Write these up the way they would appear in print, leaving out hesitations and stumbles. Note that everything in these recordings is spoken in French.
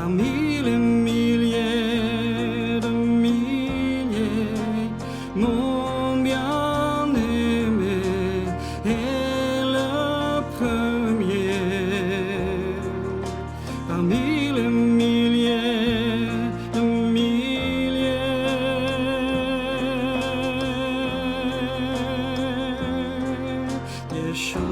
parmi les milliers de milliers, mon bien-aimé est le premier. Parmi les milliers de milliers, Yeshua.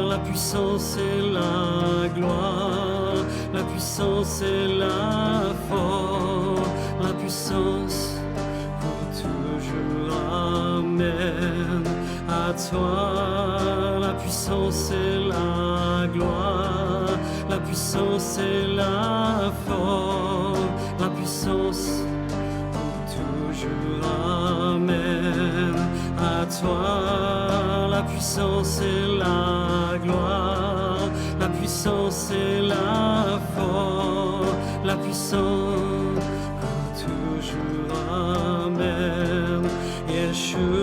La puissance et la gloire, la puissance et la force, la puissance pour toujours. Amen. À toi la puissance et la gloire, la puissance et la force, la puissance pour toujours. Amen. À toi la puissance et la gloire, la puissance et la force, la puissance pour toujours. Amen. Yeshua.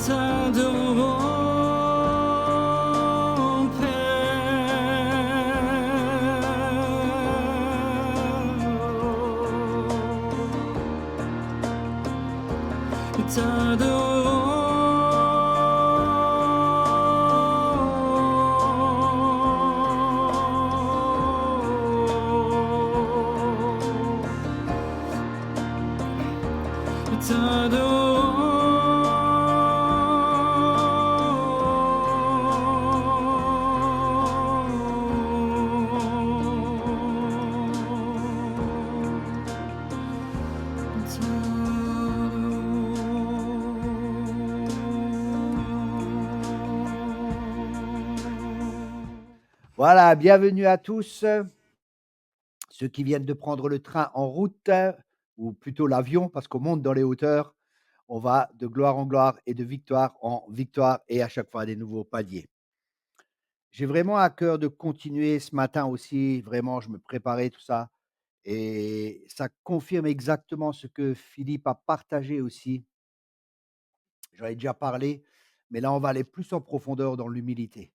T'adorons, Père. Voilà, bienvenue à tous, ceux qui viennent de prendre le train en route, ou plutôt l'avion, parce qu'on monte dans les hauteurs. On va de gloire en gloire et de victoire en victoire et à chaque fois des nouveaux paliers. J'ai vraiment à cœur de continuer ce matin aussi, vraiment, je me préparais tout ça et ça confirme exactement ce que Philippe a partagé aussi. J'en ai déjà parlé, mais là, on va aller plus en profondeur dans l'humilité.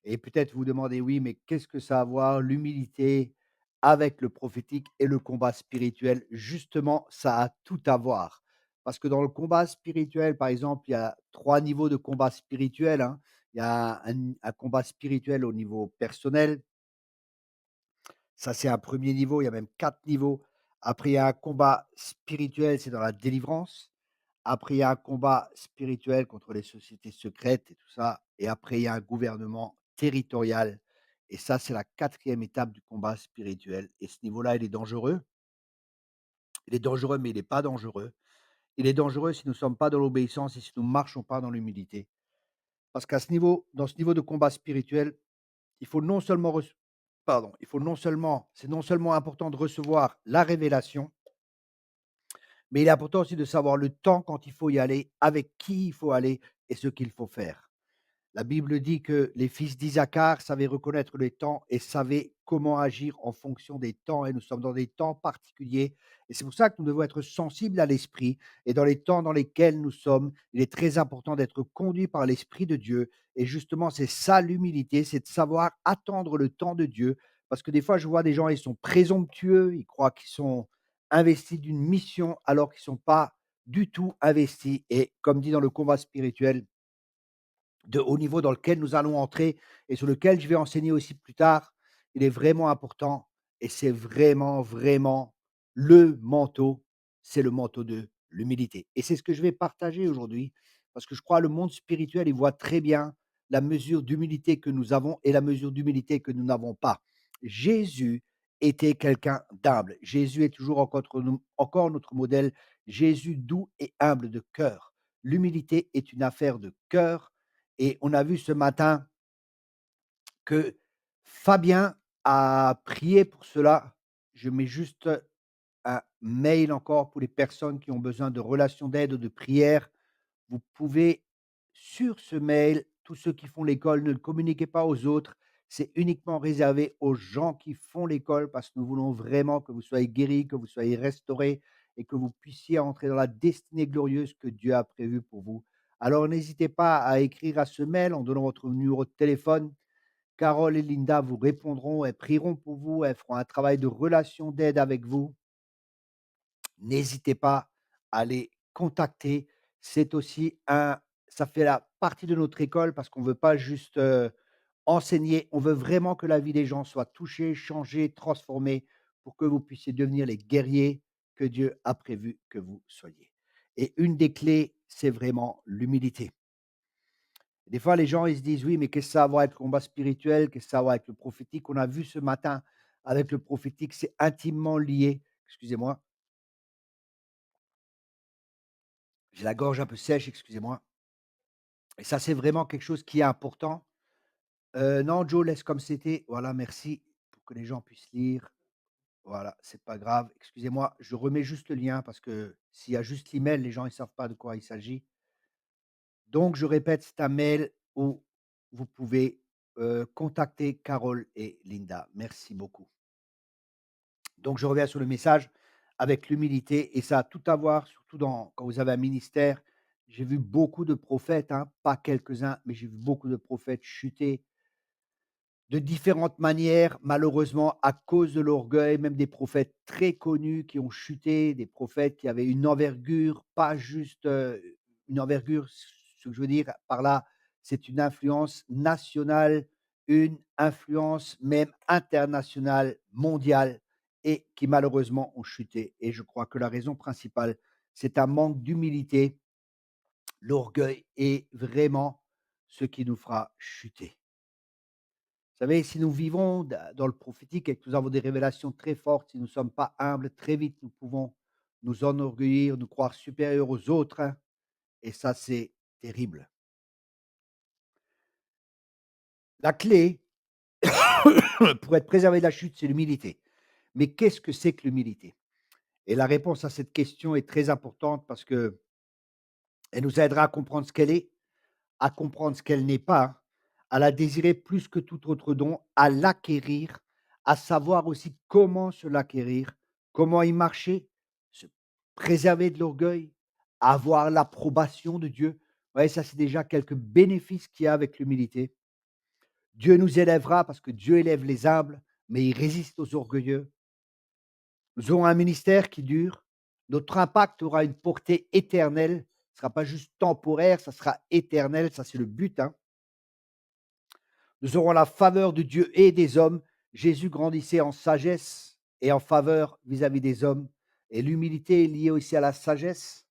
Et peut-être vous demandez: «Oui, mais qu'est-ce que ça a à voir l'humilité avec le prophétique et le combat spirituel?» Justement, ça a tout à voir. Parce que dans le combat spirituel, par exemple, il y a 3 niveaux de combat spirituel, hein. Il y a un combat spirituel au niveau personnel, ça c'est un premier niveau, il y a même 4 niveaux. Après, il y a un combat spirituel, c'est dans la délivrance. Après, il y a un combat spirituel contre les sociétés secrètes et tout ça. Et après, il y a un gouvernement territorial. Et ça, c'est la quatrième étape du combat spirituel. Et ce niveau-là, il est dangereux. Il est dangereux, mais il n'est pas dangereux. Il est dangereux si nous ne sommes pas dans l'obéissance et si nous ne marchons pas dans l'humilité. Parce qu'à ce niveau, dans ce niveau de combat spirituel, il faut non seulement, pardon, il faut non seulement, c'est non seulement important de recevoir la révélation, mais il est important aussi de savoir le temps quand il faut y aller, avec qui il faut aller et ce qu'il faut faire. La Bible dit que les fils d'Isaacar savaient reconnaître les temps et savaient comment agir en fonction des temps. Et nous sommes dans des temps particuliers. Et c'est pour ça que nous devons être sensibles à l'esprit. Et dans les temps dans lesquels nous sommes, il est très important d'être conduit par l'Esprit de Dieu. Et justement, c'est ça l'humilité, c'est de savoir attendre le temps de Dieu. Parce que des fois, je vois des gens, ils sont présomptueux, ils croient qu'ils sont investis d'une mission alors qu'ils ne sont pas du tout investis. Et comme dit dans le combat spirituel, de haut niveau dans lequel nous allons entrer et sur lequel je vais enseigner aussi plus tard, il est vraiment important et c'est vraiment, vraiment le manteau, c'est le manteau de l'humilité. Et c'est ce que je vais partager aujourd'hui parce que je crois le monde spirituel, il voit très bien la mesure d'humilité que nous avons et la mesure d'humilité que nous n'avons pas. Jésus était quelqu'un d'humble. Jésus est toujours encore notre modèle. Jésus doux et humble de cœur. L'humilité est une affaire de cœur et on a vu ce matin que Fabien a prié pour cela. Je mets juste un mail encore pour les personnes qui ont besoin de relations d'aide ou de prière. Vous pouvez, sur ce mail, tous ceux qui font l'école, ne le communiquez pas aux autres. C'est uniquement réservé aux gens qui font l'école parce que nous voulons vraiment que vous soyez guéris, que vous soyez restaurés et que vous puissiez entrer dans la destinée glorieuse que Dieu a prévue pour vous. Alors n'hésitez pas à écrire à ce mail en donnant votre numéro de téléphone. Carole et Linda vous répondront, elles prieront pour vous, elles feront un travail de relation d'aide avec vous. N'hésitez pas à les contacter. C'est aussi un ça fait la partie de notre école parce qu'on ne veut pas juste, enseigner, on veut vraiment que la vie des gens soit touchée, changée, transformée pour que vous puissiez devenir les guerriers que Dieu a prévu que vous soyez. Et une des clés, c'est vraiment l'humilité. Des fois, les gens, ils se disent: «Oui, mais qu'est-ce que ça a à voir avec le combat spirituel? Qu'est-ce que ça a à voir avec le prophétique?» On a vu ce matin avec le prophétique, c'est intimement lié. Excusez-moi, j'ai la gorge un peu sèche, excusez-moi. Et ça, c'est vraiment quelque chose qui est important. Non, Joe, laisse comme c'était. Voilà, merci, pour que les gens puissent lire. Voilà, c'est pas grave. Excusez-moi, je remets juste le lien parce que s'il y a juste l'email, les gens ne savent pas de quoi il s'agit. Donc je répète, c'est un mail où vous pouvez, contacter Carole et Linda. Merci beaucoup. Donc je reviens sur le message avec l'humilité et ça a tout à voir, surtout quand vous avez un ministère. J'ai vu beaucoup de prophètes, hein, pas quelques-uns, mais j'ai vu beaucoup de prophètes chuter de différentes manières, malheureusement, à cause de l'orgueil, même des prophètes très connus qui ont chuté, des prophètes qui avaient une envergure, pas juste, une envergure, ce que je veux dire par là, c'est une influence nationale, une influence même internationale, mondiale et qui malheureusement ont chuté et je crois que la raison principale, c'est un manque d'humilité. L'orgueil est vraiment ce qui nous fera chuter. Vous savez, si nous vivons dans le prophétique et que nous avons des révélations très fortes, si nous ne sommes pas humbles, très vite nous pouvons nous enorgueillir, nous croire supérieurs aux autres, hein, et ça, c'est terrible. La clé pour être préservé de la chute, c'est l'humilité. Mais qu'est-ce que c'est que l'humilité? Et la réponse à cette question est très importante parce qu'elle nous aidera à comprendre ce qu'elle est, à comprendre ce qu'elle n'est pas, à la désirer plus que tout autre don, à l'acquérir, à savoir aussi comment se l'acquérir, comment y marcher, se préserver de l'orgueil, avoir l'approbation de Dieu. Ouais, ça, c'est déjà quelques bénéfices qu'il y a avec l'humilité. Dieu nous élèvera parce que Dieu élève les humbles, mais il résiste aux orgueilleux. Nous aurons un ministère qui dure. Notre impact aura une portée éternelle. Ce ne sera pas juste temporaire, ça sera éternel. Ça, c'est le but, hein. Nous aurons la faveur de Dieu et des hommes. Jésus grandissait en sagesse et en faveur vis-à-vis des hommes. Et l'humilité est liée aussi à la sagesse.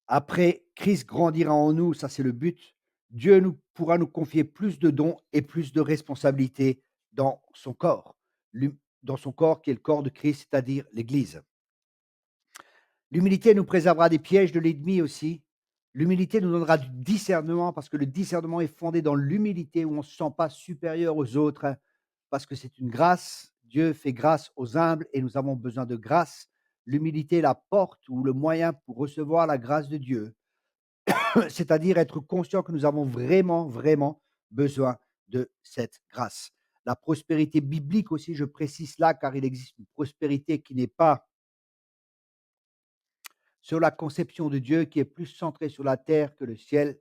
Après, Christ grandira en nous, ça c'est le but. Dieu pourra nous confier plus de dons et plus de responsabilités dans son corps. Dans son corps qui est le corps de Christ, c'est-à-dire l'Église. L'humilité nous préservera des pièges de l'ennemi aussi. L'humilité nous donnera du discernement parce que le discernement est fondé dans l'humilité où on ne se sent pas supérieur aux autres, hein, parce que c'est une grâce. Dieu fait grâce aux humbles et nous avons besoin de grâce. L'humilité est la porte ou le moyen pour recevoir la grâce de Dieu, c'est-à-dire être conscient que nous avons vraiment, vraiment besoin de cette grâce. La prospérité biblique aussi, je précise là, car il existe une prospérité qui n'est pas sur la conception de Dieu qui est plus centrée sur la terre que le ciel.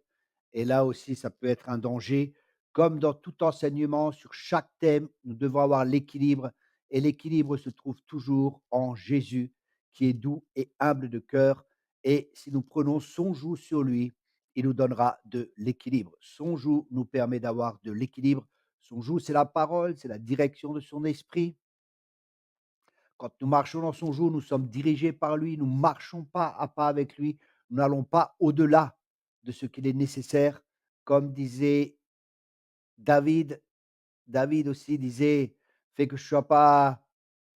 Et là aussi, ça peut être un danger. Comme dans tout enseignement, sur chaque thème, nous devons avoir l'équilibre. Et l'équilibre se trouve toujours en Jésus, qui est doux et humble de cœur. Et si nous prenons son joug sur lui, il nous donnera de l'équilibre. Son joug nous permet d'avoir de l'équilibre. Son joug, c'est la parole, c'est la direction de son esprit. Quand nous marchons dans son jour, nous sommes dirigés par lui, nous marchons pas à pas avec lui, nous n'allons pas au-delà de ce qu'il est nécessaire. Comme disait David, David aussi disait: «Fais que je ne sois pas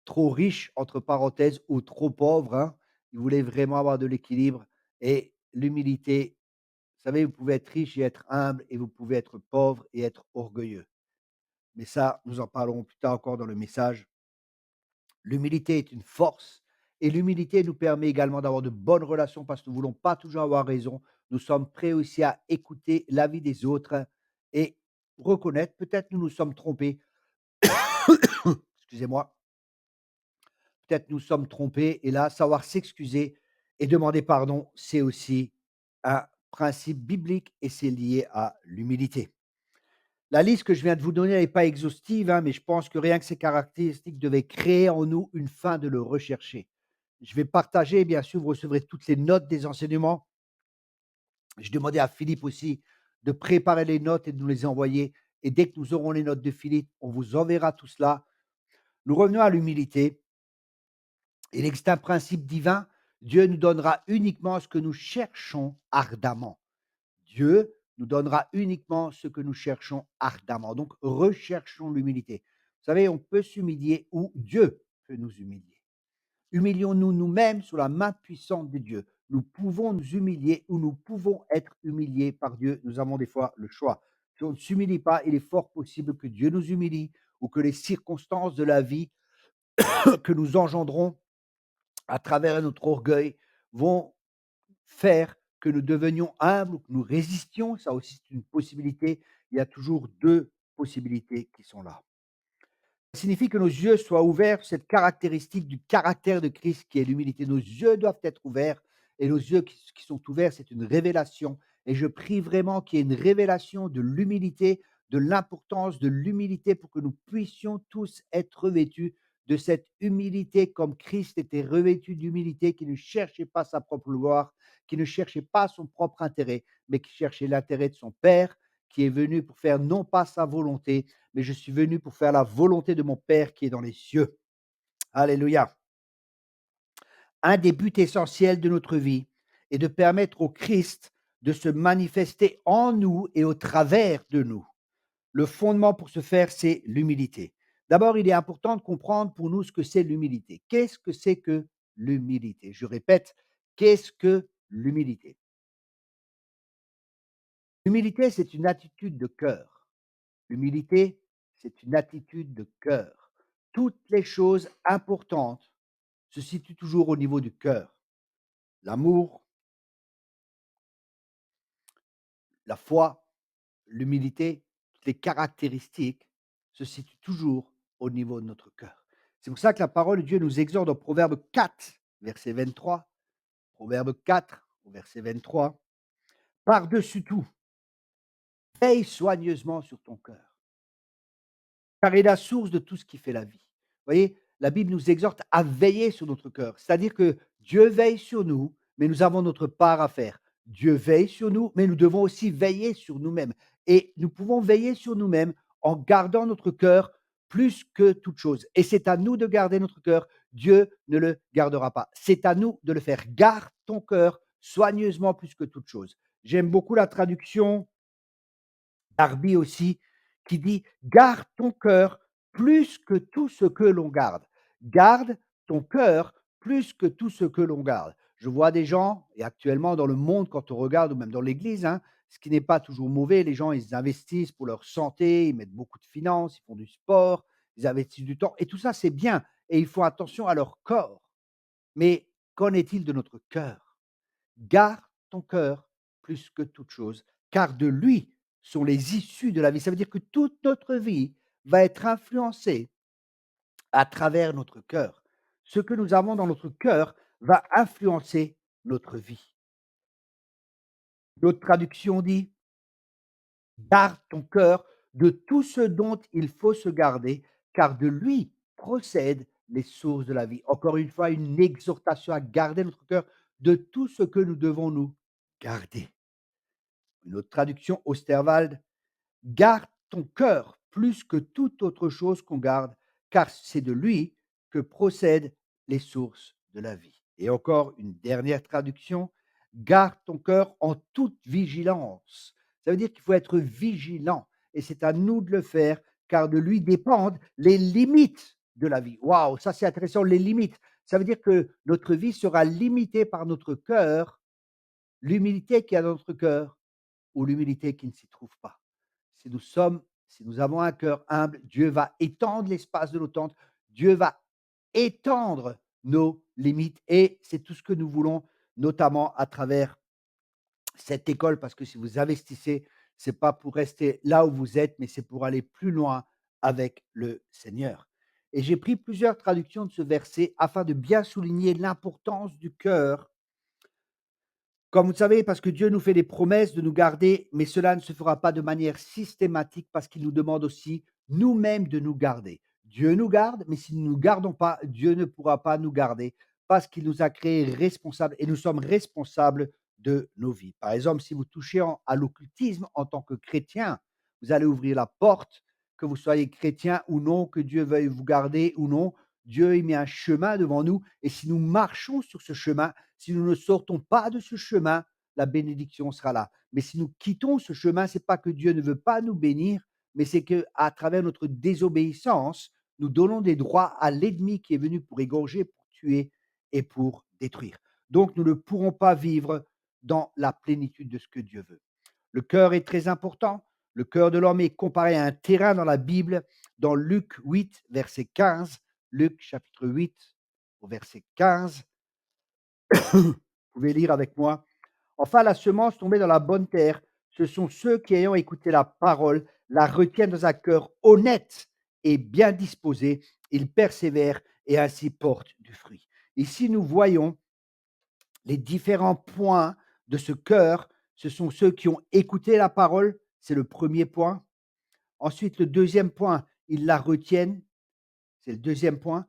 trop riche», entre parenthèses, ou trop pauvre, hein. Il voulait vraiment avoir de l'équilibre et l'humilité. Vous savez, vous pouvez être riche et être humble et vous pouvez être pauvre et être orgueilleux. Mais ça, nous en parlerons plus tard encore dans le message. L'humilité est une force et l'humilité nous permet également d'avoir de bonnes relations parce que nous ne voulons pas toujours avoir raison. Nous sommes prêts aussi à écouter l'avis des autres et reconnaître, peut-être nous nous sommes trompés, excusez-moi, peut-être nous sommes trompés et là, savoir s'excuser et demander pardon, c'est aussi un principe biblique et c'est lié à l'humilité. La liste que je viens de vous donner n'est pas exhaustive, hein, mais je pense que rien que ces caractéristiques devaient créer en nous une faim de le rechercher. Je vais partager, bien sûr, vous recevrez toutes les notes des enseignements. Je demandais à Philippe aussi de préparer les notes et de nous les envoyer. Et dès que nous aurons les notes de Philippe, on vous enverra tout cela. Nous revenons à l'humilité. Il existe un principe divin. Dieu nous donnera uniquement ce que nous cherchons ardemment. Dieu nous donnera uniquement ce que nous cherchons ardemment. Donc, recherchons l'humilité. Vous savez, on peut s'humilier ou Dieu peut nous humilier. Humilions-nous nous-mêmes sous la main puissante de Dieu. Nous pouvons nous humilier ou nous pouvons être humiliés par Dieu. Nous avons des fois le choix. Si on ne s'humilie pas, il est fort possible que Dieu nous humilie ou que les circonstances de la vie que nous engendrons à travers notre orgueil vont faire que nous devenions humbles ou que nous résistions. Ça aussi, c'est une possibilité. Il y a toujours deux possibilités qui sont là. Ça signifie que nos yeux soient ouverts sur cette caractéristique du caractère de Christ qui est l'humilité. Nos yeux doivent être ouverts et nos yeux qui sont ouverts, c'est une révélation. Et je prie vraiment qu'il y ait une révélation de l'humilité, de l'importance de l'humilité pour que nous puissions tous être revêtus de cette humilité comme Christ était revêtu d'humilité, qui ne cherchait pas sa propre gloire, qui ne cherchait pas son propre intérêt, mais qui cherchait l'intérêt de son Père, qui est venu pour faire non pas sa volonté, mais je suis venu pour faire la volonté de mon Père qui est dans les cieux. Alléluia. Un des buts essentiels de notre vie est de permettre au Christ de se manifester en nous et au travers de nous. Le fondement pour ce faire, c'est l'humilité. D'abord, il est important de comprendre pour nous ce que c'est l'humilité. Qu'est-ce que c'est que l'humilité? Je répète, qu'est-ce que l'humilité? L'humilité, c'est une attitude de cœur. L'humilité, c'est une attitude de cœur. Toutes les choses importantes se situent toujours au niveau du cœur. L'amour, la foi, l'humilité, toutes les caractéristiques se situent toujours au niveau de notre cœur. C'est pour ça que la parole de Dieu nous exhorte dans Proverbe 4, verset 23. Proverbe 4, au verset 23. Par-dessus tout, veille soigneusement sur ton cœur, car il est la source de tout ce qui fait la vie. Vous voyez, la Bible nous exhorte à veiller sur notre cœur. C'est-à-dire que Dieu veille sur nous, mais nous avons notre part à faire. Dieu veille sur nous, mais nous devons aussi veiller sur nous-mêmes. Et nous pouvons veiller sur nous-mêmes en gardant notre cœur plus que toute chose. Et c'est à nous de garder notre cœur. Dieu ne le gardera pas. C'est à nous de le faire. Garde ton cœur soigneusement plus que toute chose. J'aime beaucoup la traduction Darby aussi, qui dit: «Garde ton cœur plus que tout ce que l'on garde. Garde ton cœur plus que tout ce que l'on garde». Je vois des gens et actuellement dans le monde quand on regarde ou même dans l'église, hein, ce qui n'est pas toujours mauvais, les gens, ils investissent pour leur santé, ils mettent beaucoup de finances, ils font du sport, ils investissent du temps et tout ça, c'est bien et ils font attention à leur corps. Mais qu'en est-il de notre cœur? Garde ton cœur plus que toute chose, car de lui sont les issues de la vie. Ça veut dire que toute notre vie va être influencée à travers notre cœur. Ce que nous avons dans notre cœur va influencer notre vie. L'autre traduction dit: garde ton cœur de tout ce dont il faut se garder, car de lui procèdent les sources de la vie. Encore une fois, une exhortation à garder notre cœur de tout ce que nous devons nous garder. Une autre traduction, Osterwald: garde ton cœur plus que toute autre chose qu'on garde, car c'est de lui que procèdent les sources de la vie. Et encore une dernière traduction, garde ton cœur en toute vigilance. Ça veut dire qu'il faut être vigilant et c'est à nous de le faire, car de lui dépendent les limites de la vie. Waouh, ça c'est intéressant, les limites. Ça veut dire que notre vie sera limitée par notre cœur, l'humilité qu'il y a dans notre cœur ou l'humilité qui ne s'y trouve pas. Si nous avons un cœur humble, Dieu va étendre l'espace de nos tentes, Dieu va étendre nos limites et c'est tout ce que nous voulons, notamment à travers cette école, parce que si vous investissez, c'est pas pour rester là où vous êtes, mais c'est pour aller plus loin avec le Seigneur. Et j'ai pris plusieurs traductions de ce verset afin de bien souligner l'importance du cœur comme vous le savez, parce que Dieu nous fait des promesses de nous garder, mais cela ne se fera pas de manière systématique parce qu'il nous demande aussi nous-mêmes de nous garder. Dieu nous garde, mais si nous ne nous gardons pas, Dieu ne pourra pas nous garder parce qu'il nous a créés responsables et nous sommes responsables de nos vies. Par exemple, si vous touchez à l'occultisme en tant que chrétien, vous allez ouvrir la porte, que vous soyez chrétien ou non, que Dieu veuille vous garder ou non. Dieu il met un chemin devant nous et si nous marchons sur ce chemin, si nous ne sortons pas de ce chemin, la bénédiction sera là. Mais si nous quittons ce chemin, c'est pas que Dieu ne veut pas nous bénir, mais c'est que à travers notre désobéissance, nous donnons des droits à l'ennemi qui est venu pour égorger, pour tuer et pour détruire. Donc, nous ne pourrons pas vivre dans la plénitude de ce que Dieu veut. Le cœur est très important. Le cœur de l'homme est comparé à un terrain dans la Bible, dans Luc 8, verset 15. Luc chapitre 8, au verset 15. Vous pouvez lire avec moi. Enfin, la semence tombée dans la bonne terre, ce sont ceux qui, ayant écouté la parole, la retiennent dans un cœur honnête et bien disposé. Ils persévèrent et ainsi portent du fruit. Ici, nous voyons les différents points de ce cœur. Ce sont ceux qui ont écouté la parole, c'est le premier point. Ensuite, le deuxième point, ils la retiennent, c'est le deuxième point.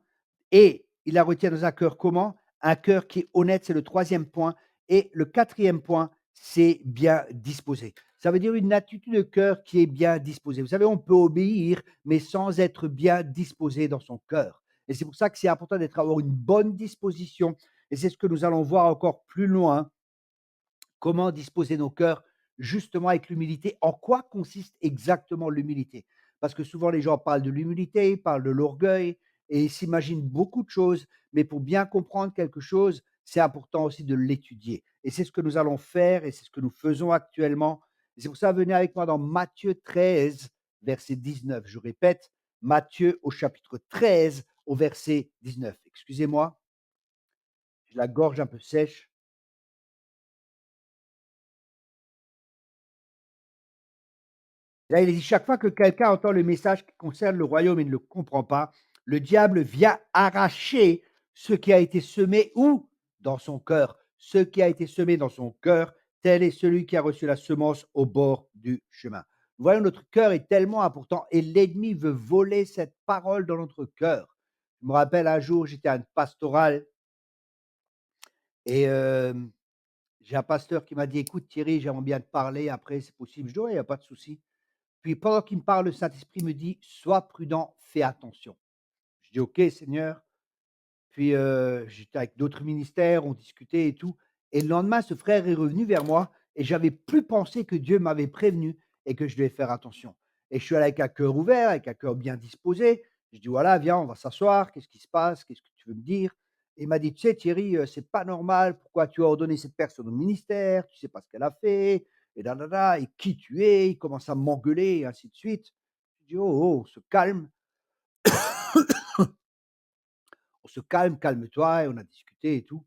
Et ils la retiennent dans un cœur comment? Un cœur qui est honnête, c'est le troisième point. Et le quatrième point, c'est bien disposé. Ça veut dire une attitude de cœur qui est bien disposée. Vous savez, on peut obéir, mais sans être bien disposé dans son cœur. Et c'est pour ça que c'est important avoir une bonne disposition. Et c'est ce que nous allons voir encore plus loin. Comment disposer nos cœurs justement avec l'humilité? En quoi consiste exactement l'humilité? Parce que souvent les gens parlent de l'humilité, ils parlent de l'orgueil et ils s'imaginent beaucoup de choses, mais pour bien comprendre quelque chose, c'est important aussi de l'étudier. Et c'est ce que nous allons faire et c'est ce que nous faisons actuellement. Et c'est pour ça, venez avec moi dans Matthieu 13, verset 19. Je répète, Matthieu au chapitre 13, au verset 19. Excusez-moi, j'ai la gorge un peu sèche. Là, il est dit: «Chaque fois que quelqu'un entend le message qui concerne le royaume et ne le comprend pas, le diable vient arracher ce qui a été semé» où? Dans son cœur. Ce qui a été semé dans son cœur, tel est celui qui a reçu la semence au bord du chemin. Nous voyons, notre cœur est tellement important et l'ennemi veut voler cette parole dans notre cœur. Je me rappelle un jour, j'étais à une pastorale et j'ai un pasteur qui m'a dit: «Écoute Thierry, j'aimerais bien te parler après, c'est possible?» Je dis: «Ouais, il y a pas de souci». Puis pendant qu'il me parle, le Saint-Esprit me dit: «Sois prudent, fais attention». Je dis: «OK Seigneur». Puis, j'étais avec d'autres ministères, on discutait et tout et le lendemain, ce frère est revenu vers moi et j'avais plus pensé que Dieu m'avait prévenu et que je devais faire attention et je suis allé avec un cœur ouvert, avec un cœur bien disposé. Je dis: «Voilà, viens, on va s'asseoir. Qu'est-ce qui se passe? Qu'est-ce que tu veux me dire?» Et il m'a dit: «Tu sais Thierry, c'est pas normal. Pourquoi tu as ordonné cette personne au ministère? Tu sais pas ce qu'elle a fait et da da da et qui tu es?» Il commence à m'engueuler et ainsi de suite. Je dis: «Oh, oh, on se calme, on se calme, calme-toi» et on a discuté et tout.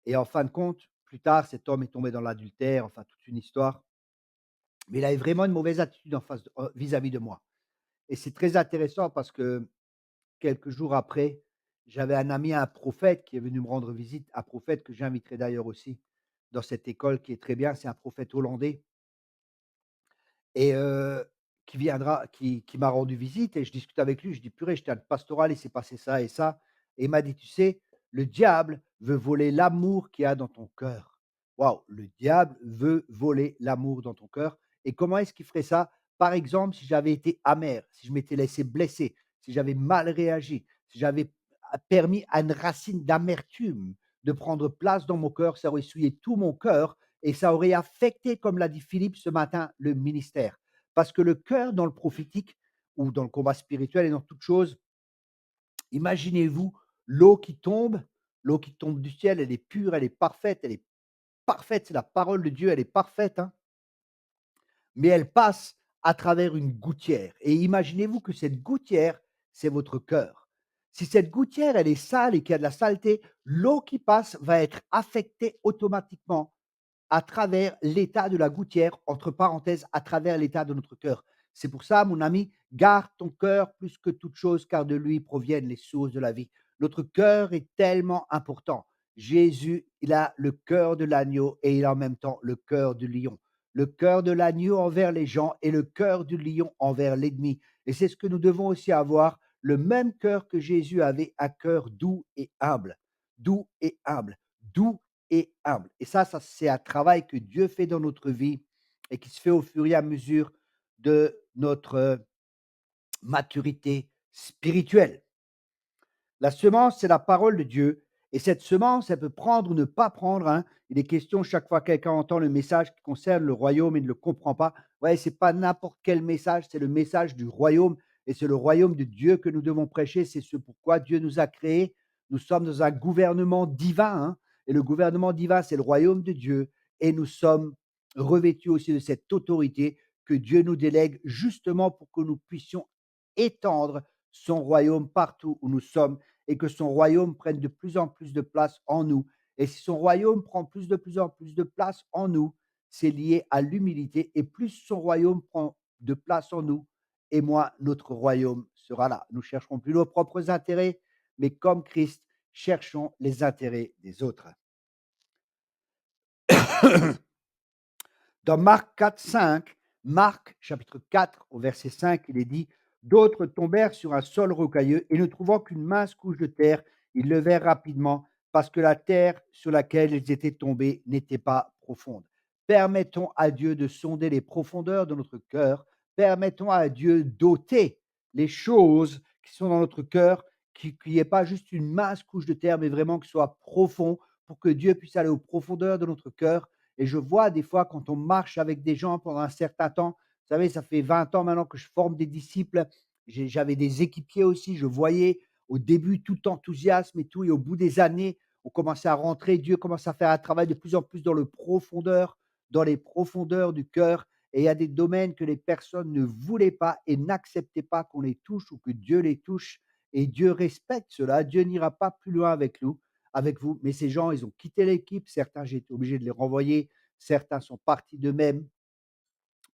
Et en fin de compte, plus tard, cet homme est tombé dans l'adultère, enfin toute une histoire. Mais il avait vraiment une mauvaise attitude en face vis-à-vis de moi. Et c'est très intéressant parce que quelques jours après, j'avais un ami, un prophète qui est venu me rendre visite, un prophète que j'inviterai d'ailleurs aussi dans cette école qui est très bien. C'est un prophète hollandais et qui m'a rendu visite et je discute avec lui, je dis: «Purée, j'étais à une pastorale, il s'est passé ça et ça» et il m'a dit: «Tu sais, le diable veut voler l'amour qu'il y a dans ton cœur». Waouh! Le diable veut voler l'amour dans ton cœur et comment est-ce qu'il ferait ça? Par exemple, si j'avais été amer, si je m'étais laissé blesser, si j'avais mal réagi, si j'avais permis à une racine d'amertume de prendre place dans mon cœur, ça aurait souillé tout mon cœur et ça aurait affecté, comme l'a dit Philippe ce matin, le ministère. Parce que le cœur dans le prophétique ou dans le combat spirituel et dans toute chose, imaginez-vous l'eau l'eau qui tombe du ciel, elle est pure, elle est parfaite, c'est la parole de Dieu, elle est parfaite, hein, mais elle passe à travers une gouttière. Et imaginez-vous que cette gouttière, c'est votre cœur. Si cette gouttière, elle est sale et qu'il y a de la saleté, l'eau qui passe va être affectée automatiquement à travers l'état de la gouttière, entre parenthèses, à travers l'état de notre cœur. C'est pour ça, mon ami, garde ton cœur plus que toute chose, car de lui proviennent les sources de la vie. Notre cœur est tellement important. Jésus, il a le cœur de l'agneau et il a en même temps le cœur du lion. Le cœur de l'agneau envers les gens et le cœur du lion envers l'ennemi. Et c'est ce que nous devons aussi avoir, le même cœur que Jésus avait, un cœur doux et humble. doux et humble, doux et humble. Et ça, c'est un travail que Dieu fait dans notre vie et qui se fait au fur et à mesure de notre maturité spirituelle. La semence, c'est la parole de Dieu. Et cette semence, elle peut prendre ou ne pas prendre, hein. Il est question, chaque fois que quelqu'un entend le message qui concerne le royaume et ne le comprend pas, ouais, c'est pas n'importe quel message, c'est le message du royaume. Et c'est le royaume de Dieu que nous devons prêcher. C'est ce pourquoi Dieu nous a créés. Nous sommes dans un gouvernement divin, hein. Et le gouvernement divin, c'est le royaume de Dieu. Et nous sommes revêtus aussi de cette autorité que Dieu nous délègue justement pour que nous puissions étendre son royaume partout où nous sommes et que son royaume prenne de plus en plus de place en nous. Et si son royaume prend de plus en plus de place en nous, c'est lié à l'humilité. Et plus son royaume prend de place en nous, et moins notre royaume sera là. Nous chercherons plus nos propres intérêts, mais comme Christ, cherchons les intérêts des autres. Dans Marc 4, 5, Marc chapitre 4 au verset 5, il est dit: «D'autres tombèrent sur un sol rocailleux et ne trouvant qu'une mince couche de terre, ils levèrent rapidement parce que la terre sur laquelle ils étaient tombés n'était pas profonde». Permettons à Dieu de sonder les profondeurs de notre cœur. Permettons à Dieu d'ôter les choses qui sont dans notre cœur, qu'il n'y ait pas juste une mince couche de terre, mais vraiment que ce soit profond pour que Dieu puisse aller aux profondeurs de notre cœur. Et je vois des fois quand on marche avec des gens pendant un certain temps, vous savez, ça fait 20 ans maintenant que je forme des disciples. J'avais des équipiers aussi, je voyais au début tout enthousiasme et tout, et au bout des années, on commençait à rentrer, Dieu commence à faire un travail de plus en plus dans les profondeurs du cœur. Et il y a des domaines que les personnes ne voulaient pas et n'acceptaient pas qu'on les touche ou que Dieu les touche. Et Dieu respecte cela. Dieu n'ira pas plus loin avec nous, avec vous. Mais ces gens, ils ont quitté l'équipe. Certains, j'ai été obligé de les renvoyer. Certains sont partis d'eux-mêmes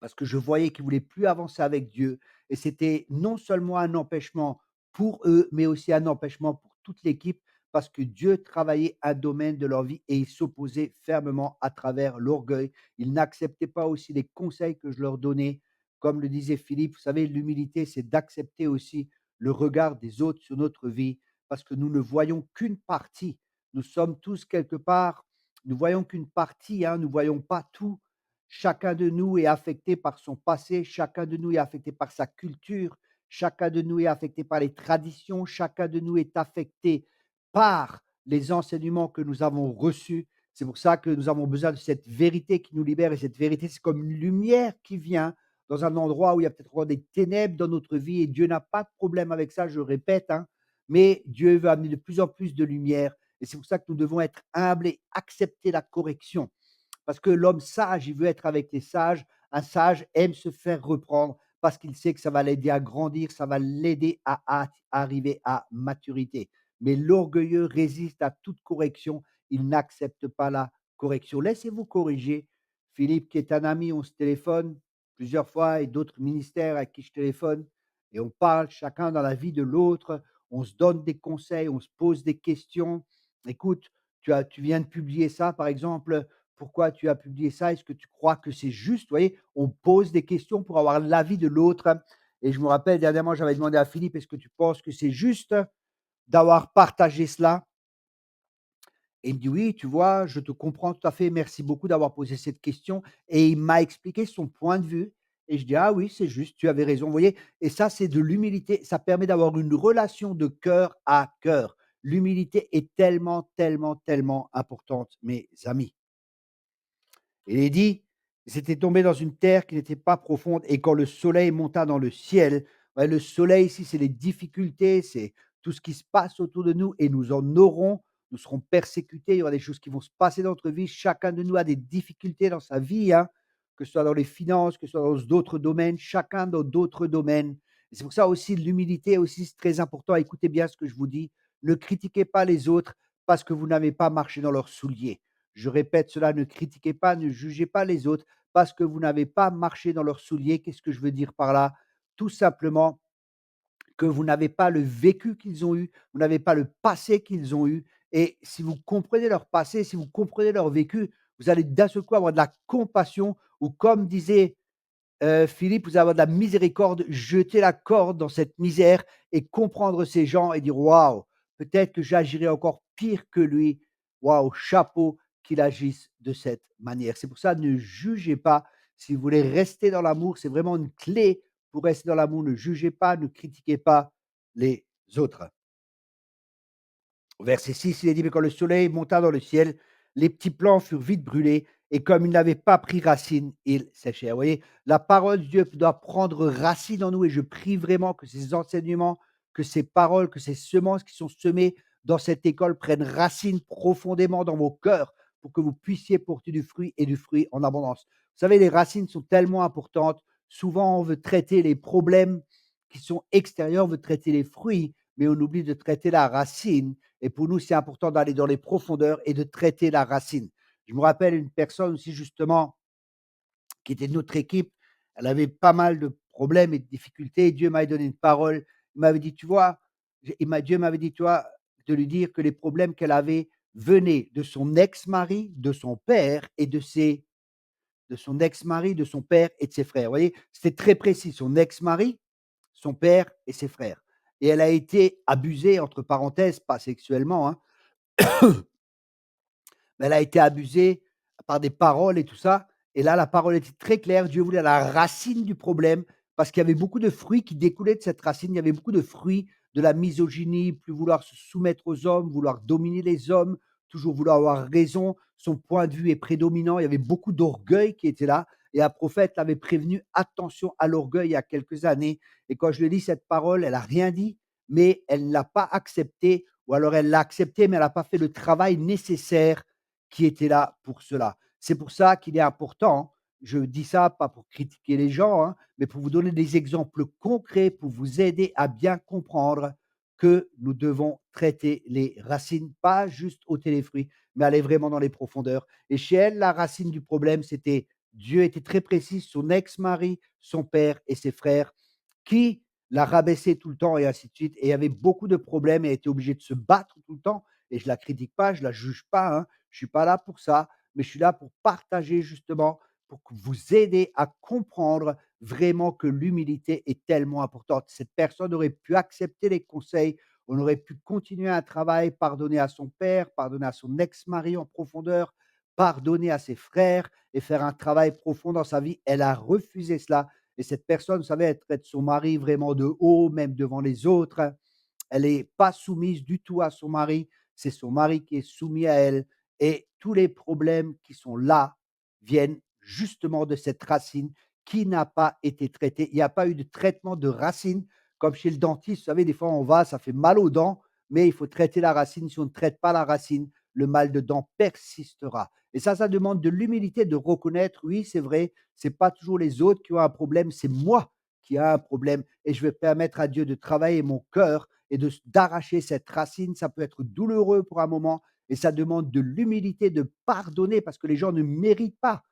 parce que je voyais qu'ils ne voulaient plus avancer avec Dieu. Et c'était non seulement un empêchement pour eux, mais aussi un empêchement pour toute l'équipe, parce que Dieu travaillait un domaine de leur vie et ils s'opposaient fermement à travers l'orgueil. Ils n'acceptaient pas aussi les conseils que je leur donnais. Comme le disait Philippe, vous savez, l'humilité, c'est d'accepter aussi le regard des autres sur notre vie, parce que nous ne voyons qu'une partie. Nous sommes tous quelque part, nous voyons qu'une partie, hein, nous ne voyons pas tout. Chacun de nous est affecté par son passé, chacun de nous est affecté par sa culture, chacun de nous est affecté par les traditions, chacun de nous est affecté par les enseignements que nous avons reçus. C'est pour ça que nous avons besoin de cette vérité qui nous libère, et cette vérité, c'est comme une lumière qui vient dans un endroit où il y a peut-être encore des ténèbres dans notre vie, et Dieu n'a pas de problème avec ça, je répète, hein, mais Dieu veut amener de plus en plus de lumière, et c'est pour ça que nous devons être humbles et accepter la correction. Parce que l'homme sage, il veut être avec les sages. Un sage aime se faire reprendre parce qu'il sait que ça va l'aider à grandir, ça va l'aider à arriver à maturité. Mais l'orgueilleux résiste à toute correction. Il n'accepte pas la correction. Laissez-vous corriger. Philippe, qui est un ami, on se téléphone plusieurs fois, et d'autres ministères à qui je téléphone, et on parle chacun dans la vie de l'autre. On se donne des conseils, on se pose des questions. Écoute, tu viens de publier ça, par exemple, pourquoi tu as publié ça? Est-ce que tu crois que c'est juste? Vous voyez, on pose des questions pour avoir l'avis de l'autre. Et je me rappelle, dernièrement, j'avais demandé à Philippe: «Est-ce que tu penses que c'est juste d'avoir partagé cela?» Et il me dit: «Oui, tu vois, je te comprends tout à fait. Merci beaucoup d'avoir posé cette question». Et il m'a expliqué son point de vue, et je dis: «Ah oui, c'est juste, tu avais raison». Vous voyez? Et ça, c'est de l'humilité. Ça permet d'avoir une relation de cœur à cœur. L'humilité est tellement, tellement, tellement importante, mes amis. Il est dit: «Ils étaient tombés dans une terre qui n'était pas profonde, et quand le soleil monta dans le ciel». Ouais, le soleil ici, c'est les difficultés, c'est tout ce qui se passe autour de nous, et nous en aurons. Nous serons persécutés, il y aura des choses qui vont se passer dans notre vie. Chacun de nous a des difficultés dans sa vie, hein, que ce soit dans les finances, que ce soit dans d'autres domaines, chacun dans d'autres domaines. Et c'est pour ça aussi l'humilité aussi, c'est très important. Écoutez bien ce que je vous dis: ne critiquez pas les autres parce que vous n'avez pas marché dans leurs souliers. Je répète cela: ne critiquez pas, ne jugez pas les autres parce que vous n'avez pas marché dans leurs souliers. Qu'est-ce que je veux dire par là? Tout simplement que vous n'avez pas le vécu qu'ils ont eu, vous n'avez pas le passé qu'ils ont eu. Et si vous comprenez leur passé, si vous comprenez leur vécu, vous allez d'un seul coup avoir de la compassion, ou comme disait Philippe, vous allez avoir de la miséricorde, jeter la corde dans cette misère et comprendre ces gens et dire: «Waouh, peut-être que j'agirai encore pire que lui. Waouh, chapeau qu'il agisse de cette manière. C'est pour ça, ne jugez pas. Si vous voulez rester dans l'amour, c'est vraiment une clé pour rester dans l'amour. Ne jugez pas, ne critiquez pas les autres. Au verset 6, il est dit: «Mais quand le soleil monta dans le ciel, les petits plants furent vite brûlés et comme ils n'avaient pas pris racine, ils séchèrent». Vous voyez? La parole de Dieu doit prendre racine en nous et je prie vraiment que ces enseignements, que ces paroles, que ces semences qui sont semées dans cette école prennent racine profondément dans vos cœurs pour que vous puissiez porter du fruit et du fruit en abondance. Vous savez, les racines sont tellement importantes. Souvent, on veut traiter les problèmes qui sont extérieurs, on veut traiter les fruits, mais on oublie de traiter la racine et pour nous, c'est important d'aller dans les profondeurs et de traiter la racine. Je me rappelle une personne aussi justement qui était de notre équipe, elle avait pas mal de problèmes et de difficultés. Dieu m'avait donné une parole. Il m'avait dit: «Tu vois», Dieu m'avait dit: «Tu vois», de lui dire que les problèmes qu'elle avait venaient de son ex-mari, de son père et de son ex-mari, de son père et de ses frères. Vous voyez? C'était très précis, son ex-mari, son père et ses frères et elle a été abusée entre parenthèses, pas sexuellement, hein, mais elle a été abusée par des paroles et tout ça. Et là, la parole était très claire. Dieu voulait à la racine du problème parce qu'il y avait beaucoup de fruits qui découlaient de cette racine. Il y avait beaucoup de fruits de la misogynie, plus vouloir se soumettre aux hommes, vouloir dominer les hommes, toujours vouloir avoir raison. Son point de vue est prédominant. Il y avait beaucoup d'orgueil qui était là. Et un prophète l'avait prévenu, attention à l'orgueil il y a quelques années. Et quand je lui ai dit cette parole, elle n'a rien dit, mais elle ne l'a pas accepté, ou alors elle l'a accepté, mais elle n'a pas fait le travail nécessaire qui était là pour cela. C'est pour ça qu'il est important, je dis ça pas pour critiquer les gens, hein, mais pour vous donner des exemples concrets, pour vous aider à bien comprendre que nous devons traiter les racines, pas juste ôter les fruits, mais aller vraiment dans les profondeurs. Et chez elle, la racine du problème, c'était Dieu était très précis, son ex-mari, son père et ses frères qui la rabaissaient tout le temps et ainsi de suite. Et il y avait beaucoup de problèmes et elle était obligée de se battre tout le temps. Et je la critique pas, je la juge pas, hein. Je suis pas là pour ça, mais je suis là pour partager justement, pour que vous aider à comprendre vraiment que l'humilité est tellement importante. Cette personne aurait pu accepter les conseils, on aurait pu continuer un travail, pardonner à son père, pardonner à son ex-mari en profondeur, pardonner à ses frères et faire un travail profond dans sa vie. Elle a refusé cela et cette personne, vous savez, elle traite son mari vraiment de haut, même devant les autres. Elle n'est pas soumise du tout à son mari, c'est son mari qui est soumis à elle et tous les problèmes qui sont là viennent justement de cette racine qui n'a pas été traitée. Il n'y a pas eu de traitement de racine comme chez le dentiste. Vous savez, des fois, on va, ça fait mal aux dents, mais il faut traiter la racine. Si on ne traite pas la racine, le mal de dents persistera. Et ça demande de l'humilité de reconnaître, oui, c'est vrai, c'est pas toujours les autres qui ont un problème, c'est moi qui ai un problème et je vais permettre à Dieu de travailler mon cœur et d'arracher cette racine. Ça peut être douloureux pour un moment et ça demande de l'humilité de pardonner parce que les gens ne méritent pas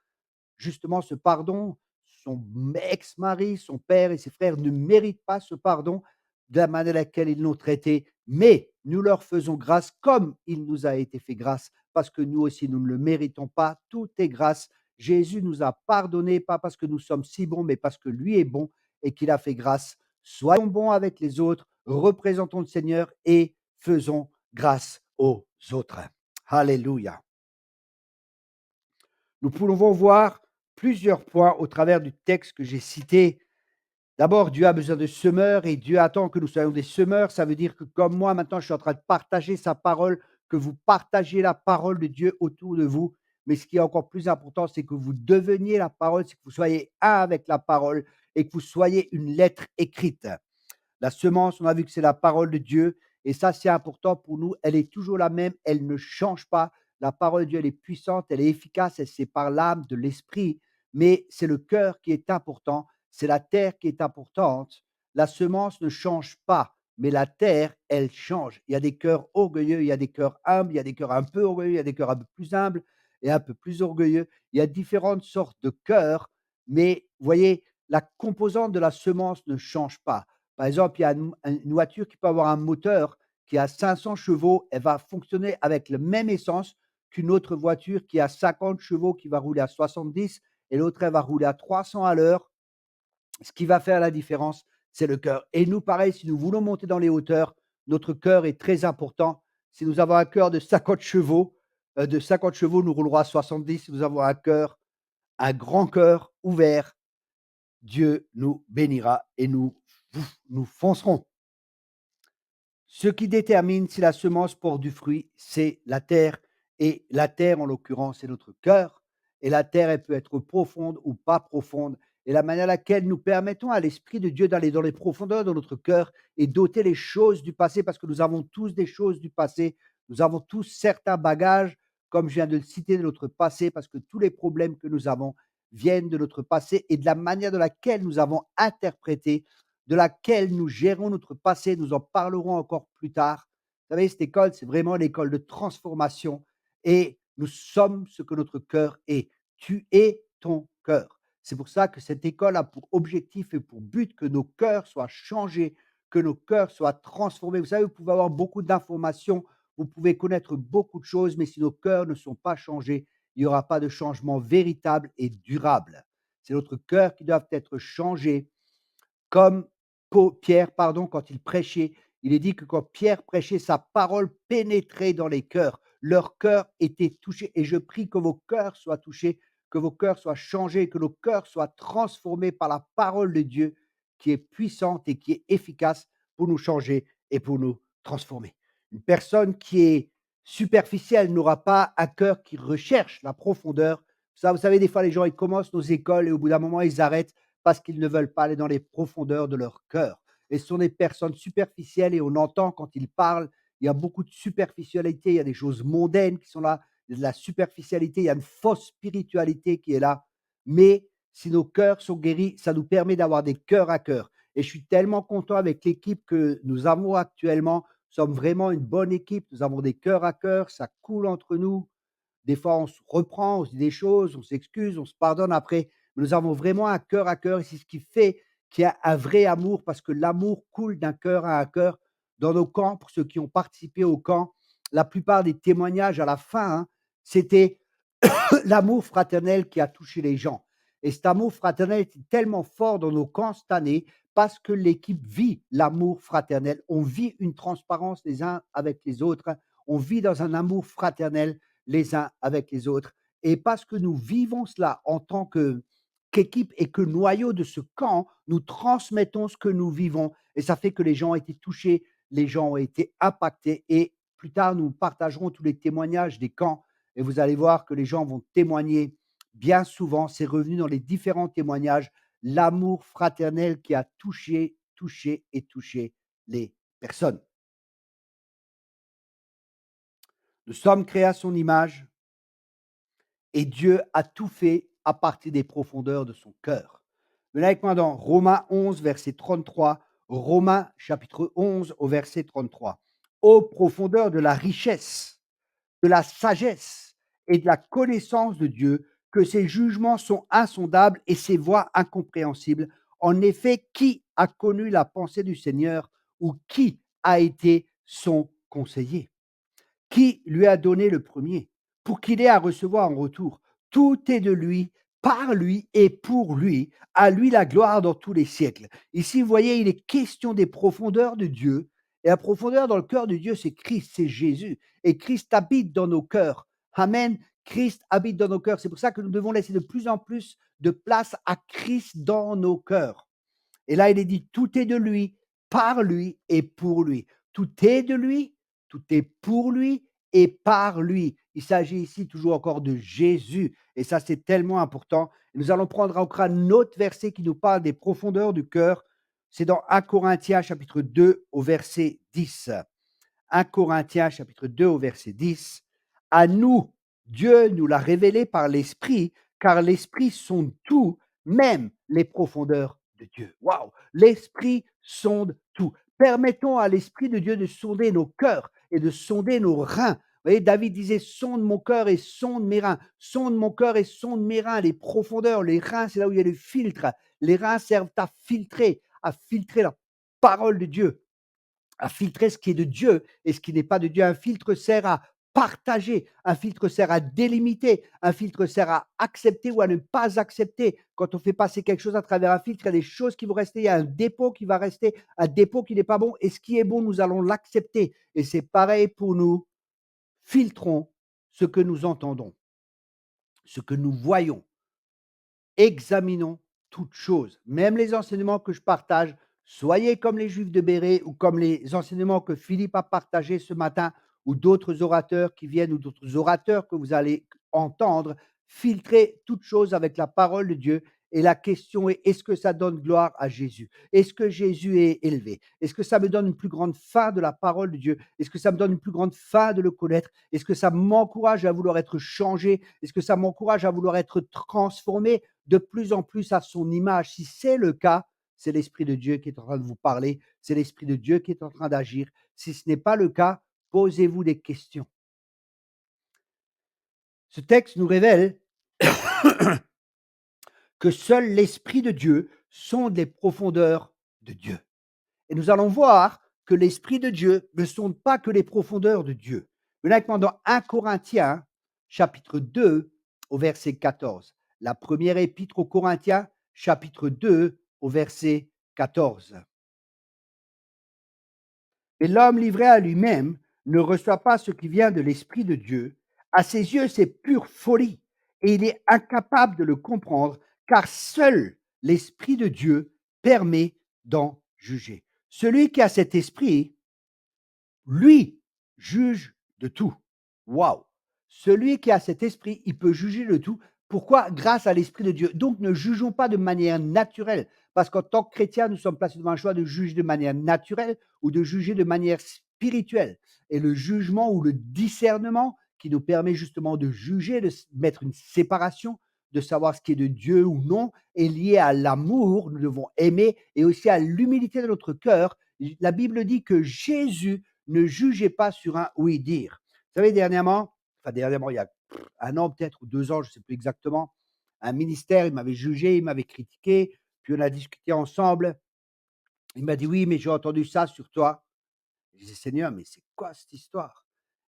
justement ce pardon. Son ex-mari, son père et ses frères ne méritent pas ce pardon de la manière à laquelle ils l'ont traité, mais nous leur faisons grâce comme il nous a été fait grâce, parce que nous aussi, nous ne le méritons pas. Tout est grâce. Jésus nous a pardonné, pas parce que nous sommes si bons, mais parce que lui est bon et qu'il a fait grâce. Soyons bons avec les autres, représentons le Seigneur et faisons grâce aux autres. Alléluia. Nous pouvons voir plusieurs points au travers du texte que j'ai cité. D'abord, Dieu a besoin de semeurs et Dieu attend que nous soyons des semeurs. Ça veut dire que comme moi, maintenant, je suis en train de partager sa parole, que vous partagiez la parole de Dieu autour de vous. Mais ce qui est encore plus important, c'est que vous deveniez la parole, c'est que vous soyez un avec la parole et que vous soyez une lettre écrite. La semence, on a vu que c'est la parole de Dieu et ça, c'est important pour nous. Elle est toujours la même, elle ne change pas. La parole de Dieu, elle est puissante, elle est efficace, elle sépare l'âme de l'esprit, mais c'est le cœur qui est important, c'est la terre qui est importante. La semence ne change pas, mais la terre, elle change. Il y a des cœurs orgueilleux, il y a des cœurs humbles, il y a des cœurs un peu orgueilleux, il y a des cœurs un peu plus humbles et un peu plus orgueilleux. Il y a différentes sortes de cœurs, mais vous voyez, la composante de la semence ne change pas. Par exemple, il y a une voiture qui peut avoir un moteur qui a 500 chevaux, elle va fonctionner avec la même essence qu'une autre voiture qui a 50 chevaux, qui va rouler à 70 et l'autre, elle va rouler à 300 à l'heure. Ce qui va faire la différence, c'est le cœur. Et nous, pareil, si nous voulons monter dans les hauteurs, notre cœur est très important. Si nous avons un cœur de 50 chevaux, nous roulerons à 70. Si nous avons un grand cœur ouvert, Dieu nous bénira et nous foncerons. Ce qui détermine si la semence porte du fruit, c'est la terre. Et la terre, en l'occurrence, c'est notre cœur. Et la terre, elle peut être profonde ou pas profonde. Et la manière à laquelle nous permettons à l'Esprit de Dieu d'aller dans les profondeurs de notre cœur et d'ôter les choses du passé, parce que nous avons tous des choses du passé. Nous avons tous certains bagages, comme je viens de le citer, de notre passé, parce que tous les problèmes que nous avons viennent de notre passé et de la manière de laquelle nous avons interprété de laquelle nous gérons notre passé. Nous en parlerons encore plus tard. Vous savez, cette école, c'est vraiment l'école de transformation et nous sommes ce que notre cœur est. Tu es ton cœur. C'est pour ça que cette école a pour objectif et pour but que nos cœurs soient changés, que nos cœurs soient transformés. Vous savez, vous pouvez avoir beaucoup d'informations, vous pouvez connaître beaucoup de choses, mais si nos cœurs ne sont pas changés, il n'y aura pas de changement véritable et durable. C'est notre cœur qui doit être changé comme Pierre, pardon, quand il prêchait, il est dit que quand Pierre prêchait, sa parole pénétrait dans les cœurs. Leur cœur était touché. Et je prie que vos cœurs soient touchés, que vos cœurs soient changés, que nos cœurs soient transformés par la parole de Dieu qui est puissante et qui est efficace pour nous changer et pour nous transformer. Une personne qui est superficielle n'aura pas un cœur qui recherche la profondeur. Ça, vous savez, des fois, les gens, ils commencent nos écoles et au bout d'un moment, ils arrêtent parce qu'ils ne veulent pas aller dans les profondeurs de leur cœur. Et ce sont des personnes superficielles et on entend quand ils parlent, il y a beaucoup de superficialité, il y a des choses mondaines qui sont là, il y a de la superficialité, il y a une fausse spiritualité qui est là. Mais si nos cœurs sont guéris, ça nous permet d'avoir des cœurs à cœur. Et je suis tellement content avec l'équipe que nous avons actuellement. Nous sommes vraiment une bonne équipe. Nous avons des cœurs à cœur, ça coule entre nous. Des fois, on se reprend, on se dit des choses, on s'excuse, on se pardonne après. Mais nous avons vraiment un cœur à cœur et c'est ce qui fait qu'il y a un vrai amour parce que l'amour coule d'un cœur à un cœur. Dans nos camps, pour ceux qui ont participé au camp, la plupart des témoignages à la fin, c'était l'amour fraternel qui a touché les gens. Et cet amour fraternel est tellement fort dans nos camps cette année parce que l'équipe vit l'amour fraternel. On vit une transparence les uns avec les autres. On vit dans un amour fraternel les uns avec les autres. Et parce que nous vivons cela en tant qu'équipe et que noyau de ce camp, nous transmettons ce que nous vivons. Et ça fait que les gens ont été touchés, les gens ont été impactés. Et plus tard, nous partagerons tous les témoignages des camps et vous allez voir que les gens vont témoigner bien souvent, c'est revenu dans les différents témoignages, l'amour fraternel qui a touché et touché les personnes. Nous sommes créés à son image et Dieu a tout fait à partir des profondeurs de son cœur. Venez avec moi dans Romains 11, verset 33. Romains chapitre 11 au verset 33. Ô profondeur de la richesse, de la sagesse et de la connaissance de Dieu, que ses jugements sont insondables et ses voies incompréhensibles. En effet, qui a connu la pensée du Seigneur ou qui a été son conseiller? Qui lui a donné le premier pour qu'il ait à recevoir en retour? Tout est de lui, par lui et pour lui. À lui la gloire dans tous les siècles. Ici, vous voyez, il est question des profondeurs de Dieu. Et la profondeur dans le cœur de Dieu, c'est Christ, c'est Jésus. Et Christ habite dans nos cœurs. Amen. Christ habite dans nos cœurs. C'est pour ça que nous devons laisser de plus en plus de place à Christ dans nos cœurs. Et là, il est dit, tout est de lui, par lui et pour lui. Tout est de lui, tout est pour lui et par lui. Il s'agit ici toujours encore de Jésus. Et ça, c'est tellement important. Et nous allons prendre encore un autre verset qui nous parle des profondeurs du cœur. C'est dans 1 Corinthiens chapitre 2 au verset 10. 1 Corinthiens chapitre 2 au verset 10. À nous, Dieu nous l'a révélé par l'Esprit, car l'Esprit sonde tout, même les profondeurs de Dieu. Waouh! L'Esprit sonde tout. Permettons à l'Esprit de Dieu de sonder nos cœurs et de sonder nos reins. Vous voyez, David disait, sonde mon cœur et sonde mes reins. Sonde mon cœur et sonde mes reins. Les profondeurs, les reins, c'est là où il y a le filtre. Les reins servent à filtrer la parole de Dieu, à filtrer ce qui est de Dieu et ce qui n'est pas de Dieu. Un filtre sert à partager, un filtre sert à délimiter, un filtre sert à accepter ou à ne pas accepter. Quand on fait passer quelque chose à travers un filtre, il y a des choses qui vont rester, il y a un dépôt qui va rester, un dépôt qui n'est pas bon et ce qui est bon, nous allons l'accepter et c'est pareil pour nous. Filtrons ce que nous entendons, ce que nous voyons. Examinons toutes choses, même les enseignements que je partage. Soyez comme les Juifs de Béré ou comme les enseignements que Philippe a partagés ce matin ou d'autres orateurs qui viennent ou d'autres orateurs que vous allez entendre. Filtrez toutes choses avec la parole de Dieu. Et la question est, est-ce que ça donne gloire à Jésus? Est-ce que Jésus est élevé? Est-ce que ça me donne une plus grande faim de la parole de Dieu? Est-ce que ça me donne une plus grande faim de le connaître? Est-ce que ça m'encourage à vouloir être changé? Est-ce que ça m'encourage à vouloir être transformé de plus en plus à son image? Si c'est le cas, c'est l'Esprit de Dieu qui est en train de vous parler, c'est l'Esprit de Dieu qui est en train d'agir. Si ce n'est pas le cas, posez-vous des questions. Ce texte nous révèle que seul l'Esprit de Dieu sonde les profondeurs de Dieu. Et nous allons voir que l'Esprit de Dieu ne sonde pas que les profondeurs de Dieu. Venez avec moi dans 1 Corinthiens, chapitre 2, au verset 14. La première épître aux Corinthiens, chapitre 2, au verset 14. Et l'homme livré à lui-même ne reçoit pas ce qui vient de l'Esprit de Dieu. À ses yeux, c'est pure folie et il est incapable de le comprendre, car seul l'Esprit de Dieu permet d'en juger. Celui qui a cet esprit, lui, juge de tout. Waouh! Celui qui a cet esprit, il peut juger de tout. Pourquoi? Grâce à l'Esprit de Dieu. Donc, ne jugeons pas de manière naturelle, parce qu'en tant que chrétiens, nous sommes placés devant un choix de juger de manière naturelle ou de juger de manière spirituelle. Et le jugement ou le discernement qui nous permet justement de juger, de mettre une séparation, de savoir ce qui est de Dieu ou non, est lié à l'amour, nous devons aimer, et aussi à l'humilité de notre cœur. La Bible dit que Jésus ne jugez pas sur un oui-dire. Vous savez, dernièrement, il y a 1 an peut-être ou 2 ans, je ne sais plus exactement, un ministère, il m'avait jugé, il m'avait critiqué, puis on a discuté ensemble. Il m'a dit: «Oui, mais j'ai entendu ça sur toi». Je dis: «Seigneur, mais c'est quoi cette histoire?»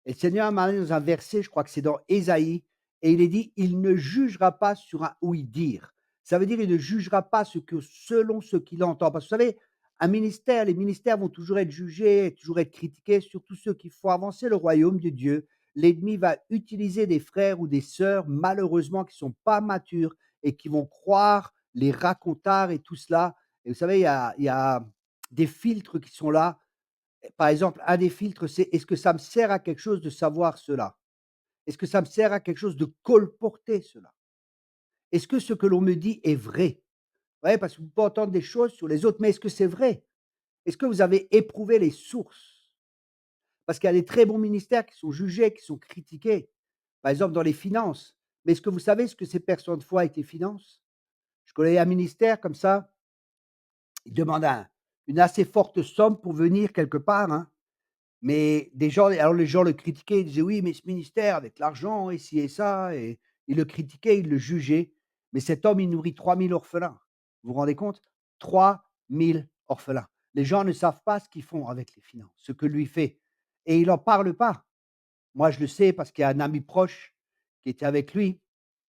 Et le Seigneur m'a amené dans un verset, je crois que c'est dans Ésaïe, et il est dit: «Il ne jugera pas sur un oui-dire». Ça veut dire, il ne jugera pas ce que selon ce qu'il entend. Parce que vous savez, un ministère, les ministères vont toujours être jugés, toujours être critiqués, surtout ceux qui font avancer le royaume de Dieu. L'ennemi va utiliser des frères ou des sœurs, malheureusement, qui ne sont pas matures et qui vont croire les racontars et tout cela. Et vous savez, il y a des filtres qui sont là. Par exemple, un des filtres, c'est: est-ce que ça me sert à quelque chose de savoir cela? Est-ce que ça me sert à quelque chose de colporter cela? Est-ce que ce que l'on me dit est vrai? Ouais, parce que vous pouvez entendre des choses sur les autres, mais est-ce que c'est vrai? Est-ce que vous avez éprouvé les sources? Parce qu'il y a des très bons ministères qui sont jugés, qui sont critiqués, par exemple dans les finances. Mais est-ce que vous savez ce que ces personnes font avec les finances? Je connais un ministère comme ça, il demande une assez forte somme pour venir quelque part, hein. Mais des gens, alors les gens le critiquaient, ils disaient: «Oui, mais ce ministère avec l'argent et ci et ça», et ils le critiquaient, ils le jugeaient. Mais cet homme, il nourrit 3 000 orphelins. Vous vous rendez compte? 3 000 orphelins. Les gens ne savent pas ce qu'ils font avec les finances, ce que lui fait, et il en parle pas. Moi, je le sais parce qu'il y a un ami proche qui était avec lui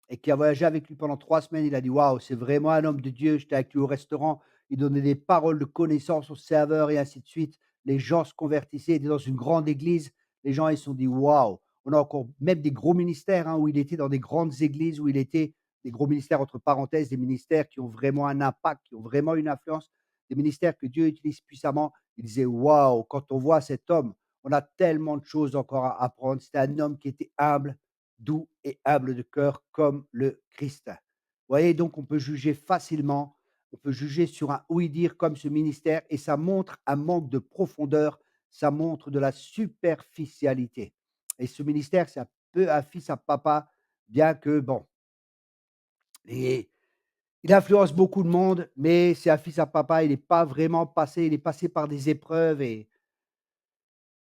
et qui a voyagé avec lui pendant 3 semaines. Il a dit: «Waouh, c'est vraiment un homme de Dieu». J'étais avec lui au restaurant, il donnait des paroles de connaissance aux serveurs et ainsi de suite. Les gens se convertissaient, il était dans une grande église. Les gens, ils se sont dit: «Waouh». On a encore même des gros ministères, hein, où il était dans des grandes églises, où il était des gros ministères entre parenthèses, des ministères qui ont vraiment un impact, qui ont vraiment une influence, des ministères que Dieu utilise puissamment. Il disait: «Waouh, quand on voit cet homme, on a tellement de choses encore à apprendre». C'était un homme qui était humble, doux et humble de cœur comme le Christ. Vous voyez, donc on peut juger facilement, on peut juger sur un oui-dire comme ce ministère, et ça montre un manque de profondeur, ça montre de la superficialité. Et ce ministère, c'est un peu un fils à papa, bien que bon, et il influence beaucoup de monde, mais c'est un fils à papa, il n'est pas vraiment passé, il est passé par des épreuves, et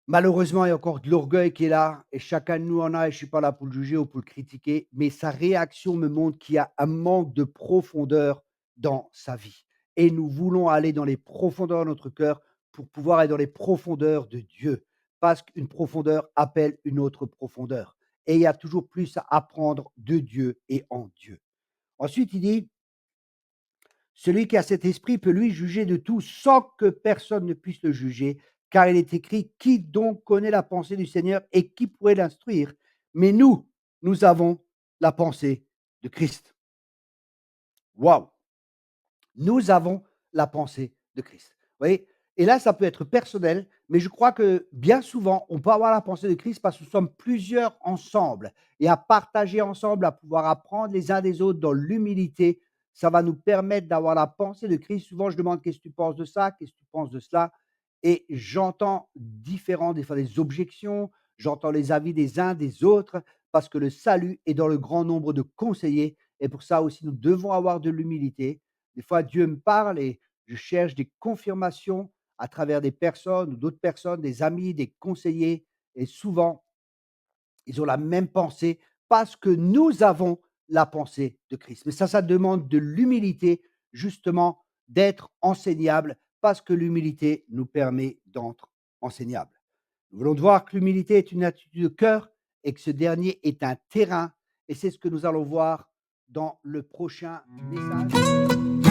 malheureusement, il y a encore de l'orgueil qui est là, et chacun de nous en a, et je suis pas là pour le juger ou pour le critiquer, mais sa réaction me montre qu'il y a un manque de profondeur dans sa vie, et nous voulons aller dans les profondeurs de notre cœur pour pouvoir aller dans les profondeurs de Dieu. parce qu'une profondeur appelle une autre profondeur. Et il y a toujours plus à apprendre de Dieu et en Dieu. Ensuite, il dit, celui qui a cet esprit peut lui juger de tout sans que personne ne puisse le juger, car il est écrit, qui donc connaît la pensée du Seigneur et qui pourrait l'instruire? Mais nous avons la pensée de Christ. Waouh! Nous avons la pensée de Christ. Vous voyez? Et là, ça peut être personnel, mais je crois que bien souvent, on peut avoir la pensée de Christ parce que nous sommes plusieurs ensemble et à partager ensemble, à pouvoir apprendre les uns des autres dans l'humilité. Ça va nous permettre d'avoir la pensée de Christ. Souvent, je demande: «Qu'est-ce que tu penses de ça? Qu'est-ce que tu penses de cela?» Et j'entends des fois des objections, j'entends les avis des uns des autres parce que le salut est dans le grand nombre de conseillers et pour ça aussi, nous devons avoir de l'humilité. Des fois, Dieu me parle et je cherche des confirmations à travers des personnes ou d'autres personnes, des amis, des conseillers. Et souvent, ils ont la même pensée parce que nous avons la pensée de Christ. Mais ça demande de l'humilité, justement, d'être enseignable parce que l'humilité nous permet d'être enseignable. Nous voulons voir que l'humilité est une attitude de cœur et que ce dernier est un terrain. Et c'est ce que nous allons voir dans le prochain message.